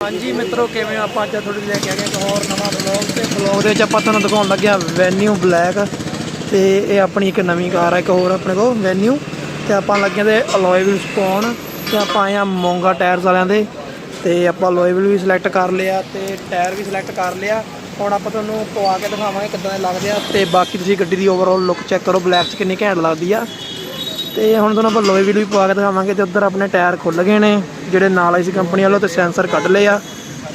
हाँ जी मित्रों किवें आप अज थोड़ी लेके आ गए एक होर नवा ब्लॉग ते ब्लॉग दे आपां तुहानूं दिखाउण लग्गे वैन्यू ब्लैक ते ये अपनी एक नवीं कार है एक होर अपने को वैन्यू ते आपां लगे ते अलॉय व्हील्स पाउण ते आपां आए मोंगा टायर्स वालियां दे ते आपां अलॉय व्हील भी सिलेक्ट कर लिया ते टायर भी सिलेक्ट कर लिया। हुण आपां तुहानूं पवा के दिखावांगे किद्दां दे लगदे आ ते बाकी तुसीं गड्डी दी ओवरऑल लुक चैक करो ब्लैक च किन्नी घैंट लगदी आ। तो हम तुहानूं आपां अलॉय व्हील भी पवा के दिखावांगे ते उधर अपने टायर खुल गए ने जिहड़े नाल आई सी कंपनी वालों ते सेंसर कढ लए आ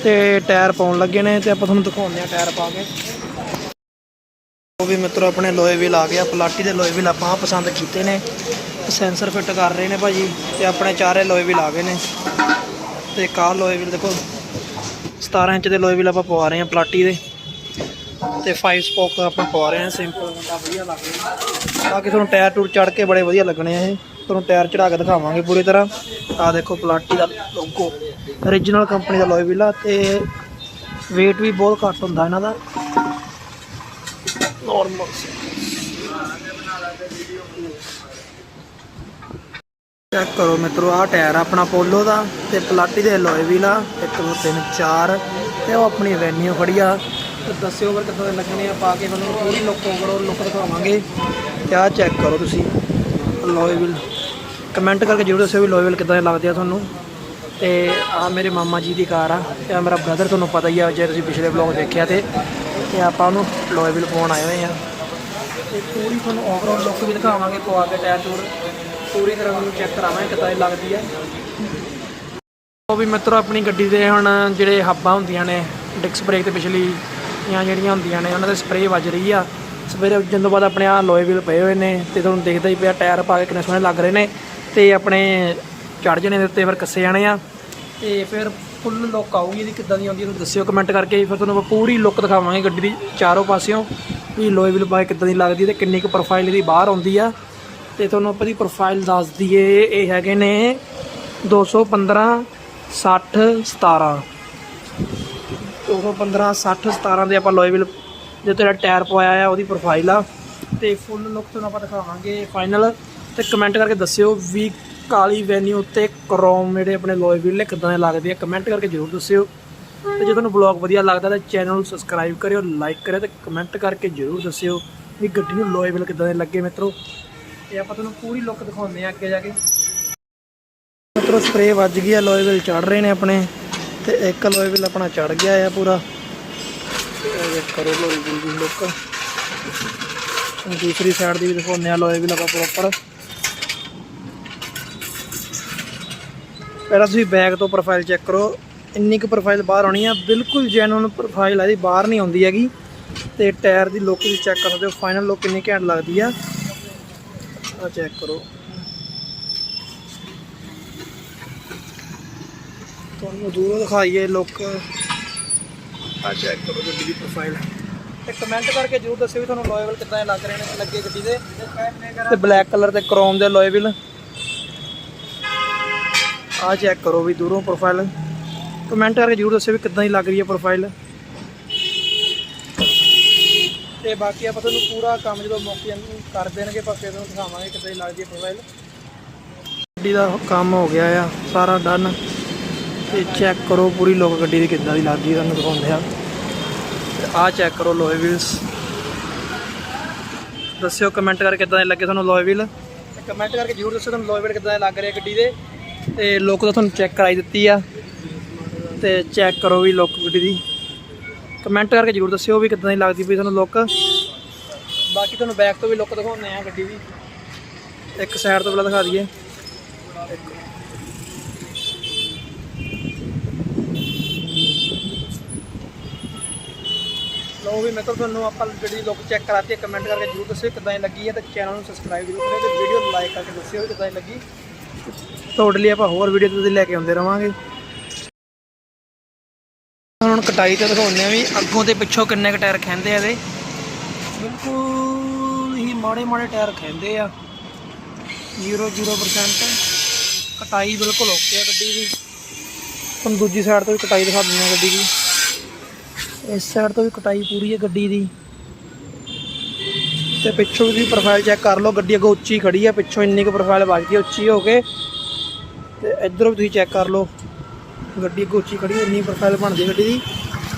ते टायर पाउण लगे ने ते आपां तुहानूं दिखाउने आ टायर पा के। वो भी मित्रों अपने अलॉय व्हील आ गया पलाटी दे अलॉय व्हील आपां पसंद कीते ने सेंसर फिट कर रहे हैं भाजी ते अपने चारे अलॉय व्हील आ गए ने ते का अलॉय व्हील देखो 17 इंच के अलॉय व्हील आपां पवा रहे हैं पलाटी दे ते 5 स्पोक आपां पवा रहे हैं सिंपल बंदा वधिया लग रहा। बाकी तुहानूं टायर टूर चढ़ के बड़े वधिया लगने हैं तुहानूं टायर चढ़ा के दिखावांगे पूरी तरह। आ देखो पलाटी का लोगो ओरिजिनल कंपनी का अलॉय व्हील आ ते वेट भी बहुत घट होंदा इन्हां दा नॉर्मल। चेक करो मित्रों आ टायर अपना पोलो का ते पलाटी दे अलॉय व्हील आ 1 2 3 4 ते वो अपनी वैन्यू खड़ी आ तो दस्सिओ फिर कितने लगने पा के मतलब पूरी लुक ओवरऑल लुक दिखावांगे। क्या चेक करो तुसी अलॉय व्हील कमेंट करके जरूर दस्सिओ भी अलॉय व्हील किद्दां दे लगदे आ तुहानूं। ते आ मेरे मामा जी की कार आ ते मेरा ब्रदर तुहानूं पता ही है जे तुसीं पिछले ब्लॉग देखिया ते आपां उहनूं अलॉय व्हील पाउण आए हुए हैं ते पूरी तुहानूं ओवरऑल लुक भी दिखावांगे पवा के टायर टूर पूरी तरह तुहानूं चेक करावांगे किद्दां दी लगदी है। वो भी मित्रों अपनी गड्डी दे हुण जिहड़े हब्बां हुंदियां ने डिस्क ब्रेक ते पिछली ਜਿਹੜੀਆਂ ਹੁੰਦੀਆਂ ਨੇ ਉਹਨਾਂ ਦੇ ਸਪਰੇਅ ਵੱਜ ਰਹੀ ਆ ਸਵੇਰੇ ਉੱਜਣ ਤੋਂ ਬਾਅਦ ਆਪਣੇ ਆ ਲੋਏ ਵੀਲ ਪਏ ਹੋਏ ਨੇ ਤੇ ਤੁਹਾਨੂੰ ਦੇਖਦਾ ਹੀ ਪਿਆ ਟਾਇਰ ਪਾ ਕੇ ਕਿੰਨੇ ਸੋਹਣੇ ਲੱਗ ਰਹੇ ਨੇ ਤੇ ਆਪਣੇ ਚੜ ਜਣੇ ਦੇ ਉੱਤੇ ਫਿਰ ਕੱਸੇ ਜਾਣੇ ਆ ਤੇ ਫਿਰ ਫੁੱਲ ਲੁੱਕ ਆਊਗੀ ਇਹਦੀ ਕਿੱਦਾਂ ਦੀ ਆਉਂਦੀ ਤੁਹਾਨੂੰ ਦੱਸਿਓ ਕਮੈਂਟ ਕਰਕੇ ਫਿਰ ਤੁਹਾਨੂੰ ਪੂਰੀ ਲੁੱਕ ਦਿਖਾਵਾਂਗੇ ਗੱਡੀ ਦੀ ਚਾਰੋਂ ਪਾਸਿਓਂ ਵੀ ਲੋਏ ਵੀਲ ਪਾ ਕੇ ਕਿੱਦਾਂ ਦੀ ਲੱਗਦੀ ਤੇ ਕਿੰਨੀ ਕੁ ਪ੍ਰੋਫਾਈਲ ਇਹਦੀ ਬਾਹਰ ਆਉਂਦੀ ਆ ਤੇ ਤੁਹਾਨੂੰ ਆਪਾਂ ਦੀ ਪ੍ਰੋਫਾਈਲ ਦੱਸ ਦਈਏ ਇਹ ਹੈਗੇ ਨੇ 215 60 17 215 60 17 ਦੇ ਆਪਾਂ ਲੋਏ ਵੀਲ ਜੋ ਤੇਰਾ ਟਾਇਰ ਪਵਾਇਆ ਆ ਉਹਦੀ ਪ੍ਰੋਫਾਈਲ ਆ ਤੇ ਫੁੱਲ ਲੁੱਕ ਤੁਹਾਨੂੰ ਆਪਾਂ ਦਿਖਾਵਾਂਗੇ ਫਾਈਨਲ ਤੇ ਕਮੈਂਟ ਕਰਕੇ ਦੱਸਿਓ ਵੀ ਕਾਲੀ ਵੈਨਿਊ ਉੱਤੇ ਕ੍ਰੋਮ ਜਿਹੜੇ ਆਪਣੇ ਲੋਏ ਵੀਲ ਨੇ ਕਿੱਦਾਂ ਦੇ ਲੱਗਦੇ ਆ ਕਮੈਂਟ ਕਰਕੇ ਜ਼ਰੂਰ ਦੱਸਿਓ। ਤੇ ਜੇ ਤੁਹਾਨੂੰ ਬਲੌਗ ਵਧੀਆ ਲੱਗਦਾ ਤਾਂ ਚੈਨਲ ਨੂੰ ਸਬਸਕ੍ਰਾਈਬ ਕਰਿਓ ਲਾਈਕ ਕਰਿਓ ਤੇ ਕਮੈਂਟ ਕਰਕੇ ਜ਼ਰੂਰ ਦੱਸਿਓ ਵੀ ਗੱਡੀ ਨੂੰ ਲੋਏ ਵੀਲ ਕਿੱਦਾਂ ਦੇ ਲੱਗੇ ਮਿੱਤਰੋ। ਤੇ ਆਪਾਂ ਤੁਹਾਨੂੰ ਪੂਰੀ ਲੁੱਕ ਦਿਖਾਉਂਦੇ ਆ ਅੱਗੇ ਜਾ ਕੇ। ਮਿੱਤਰੋ ਸਪਰੇਅ ਵੱਜ ਗਈ ਆ ਲੋਏ ਵੀਲ ਚੜ ਰਹੇ ਨੇ ਆਪਣੇ ਤੇ ਇੱਕ ਲੋਏ ਵੀਲ ਆਪਣਾ ਚੜ ਗਿਆ ਆ ਪੂਰਾ करो लोए व्हील की लुक। दूसरी साइड की भी दिखाने लोए व्हील आप प्रॉपर पहला तुम बैक तो प्रोफाइल चेक करो इन्नी क प्रोफाइल बाहर आनी है बिल्कुल जैनुअन प्रोफाइल है बाहर नहीं आती हैगी तो टायर की लुक भी चेक कर सकते हो फाइनल लुक कितनी घैंट लगती है चेक करो। तो दूरों दिखाइए लुक चेक करो गड्डी की प्रोफाइल तो कमेंट करके जरूर दस्सिओ भी तुहानूं लोए व्हील किद्दां दे लग रहे हैं लगे गड्डी दे ते ब्लैक कलर ते क्रोम दे लोए व्हील आ चेक करो भी दूरों प्रोफाइल कमेंट करके जरूर दस्सिओ भी किद्दां दी लग रही है प्रोफाइल। ते बाकी आपां तुहानूं पूरा काम जो मौके कर देंगे पर फिर तुहानूं दिखावांगे किद्दां दी लगदी है प्रोफाइल। गड्डी दा काम हो गया आ सारा डन ते चेक करो पूरी लुक गड्डी की किद्दां दी लगदी है तुहानूं दिखाउंदे आ। आ चेक करो लोए व्हील्स दस्सिओ कमेंट करके किद्दां दे लगे तुहानूं लोए व्हील कमेंट करके जरूर दस्सिओ तुहानूं लोए व्हील किद्दां दे लग रहे गड्डी दे ते लुक तो तुहानूं चेक कराई दित्ती आ ते चेक करो भी लुक गड्डी दी कमेंट करके जरूर दस्सिओ भी किद्दां दी लगदी पई तुहानूं लुक। बाकी तुहानूं बैक तो भी लुक दिखाउने आ गड्डी दी एक साइड तो पहले दिखा दईए लो भी मैं तो तुहानूं आपां गड्डी लुक चेक कराती है कमेंट करके जरूर दस्सिओ किद्दां दी लगी है तो चैनल को सबसक्राइब जरूर करियो ते वीडियो लाइक करके दस्सिओ किद्दां दी लगी ਤੁਹਾਡੇ ਲਈ ਆਪਾਂ ਹੋਰ ਵੀਡੀਓ ਤੁਸੀਂ ਲੈ ਕੇ ਆਉਂਦੇ ਰਵਾਂਗੇ। ਹੁਣ ਕਟਾਈ ਤੇ ਦਿਖਾਉਂਦੇ ਆ ਵੀ ਅੱਗੋਂ ਤੇ ਪਿੱਛੋਂ ਕਿੰਨੇ ਕ ਟਾਇਰ ਖੈਂਦੇ ਆ ਇਹਦੇ ਬਿਲਕੁਲ ਹੀ ਮਾੜੇ ਮਾੜੇ ਟਾਇਰ ਖੈਂਦੇ ਆ 0% ਕਟਾਈ ਬਿਲਕੁਲ ਓਕੇ ਆ ਗੱਡੀ ਦੀ। ਤੁਹਾਨੂੰ ਦੂਜੀ ਸਾਈਡ ਤੋਂ ਵੀ ਕਟਾਈ ਦਿਖਾ ਦਿੰਦੇ ਆ ਗੱਡੀ ਦੀ इस साइड तो भी कटाई पूरी है गड्डी दी ते पिछों भी प्रोफाइल चेक कर लो गड्डी अगों उच्ची खड़ी है पिछों इन्नी को प्रोफाइल बजती है उच्ची हो के ते इधरों भी तुसीं चेक कर लो ਗੱਡੀ ਗੋਚੀ ਖੜੀ ਇੰਨੀ ਪ੍ਰੋਫਾਈਲ ਬਣਦੀ ਗੱਡੀ ਦੀ।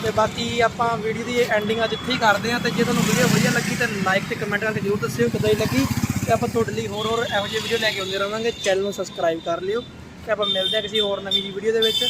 ਤੇ ਬਾਕੀ ਆਪਾਂ ਵੀਡੀਓ ਦੀ ਐਂਡਿੰਗ ਅੱਜ ਇੱਥੇ ਹੀ ਕਰਦੇ ਹਾਂ। ਤੇ ਜੇ ਤੁਹਾਨੂੰ ਵੀਡੀਓ ਵਧੀਆ ਲੱਗੀ ਤਾਂ ਲਾਈਕ ਤੇ ਕਮੈਂਟ ਕਰਕੇ ਜ਼ਰੂਰ ਦੱਸਿਓ ਕਿੱਦਾਂ ਦੀ ਲੱਗੀ। ਤੇ ਆਪਾਂ ਤੁਹਾਡੇ ਲਈ ਹੋਰ ਇਹੋ ਜਿਹੀ ਵੀਡੀਓ ਲੈ ਕੇ ਆਉਂਦੇ ਰਹਾਂਗੇ। ਚੈਨਲ ਨੂੰ ਸਬਸਕ੍ਰਾਈਬ ਕਰ ਲਿਓ। ਤੇ ਆਪਾਂ ਮਿਲਦੇ ਹਾਂ ਕਿਸੇ ਹੋਰ ਨਵੀਂ ਜੀ ਵੀਡੀਓ ਦੇ ਵਿੱਚ।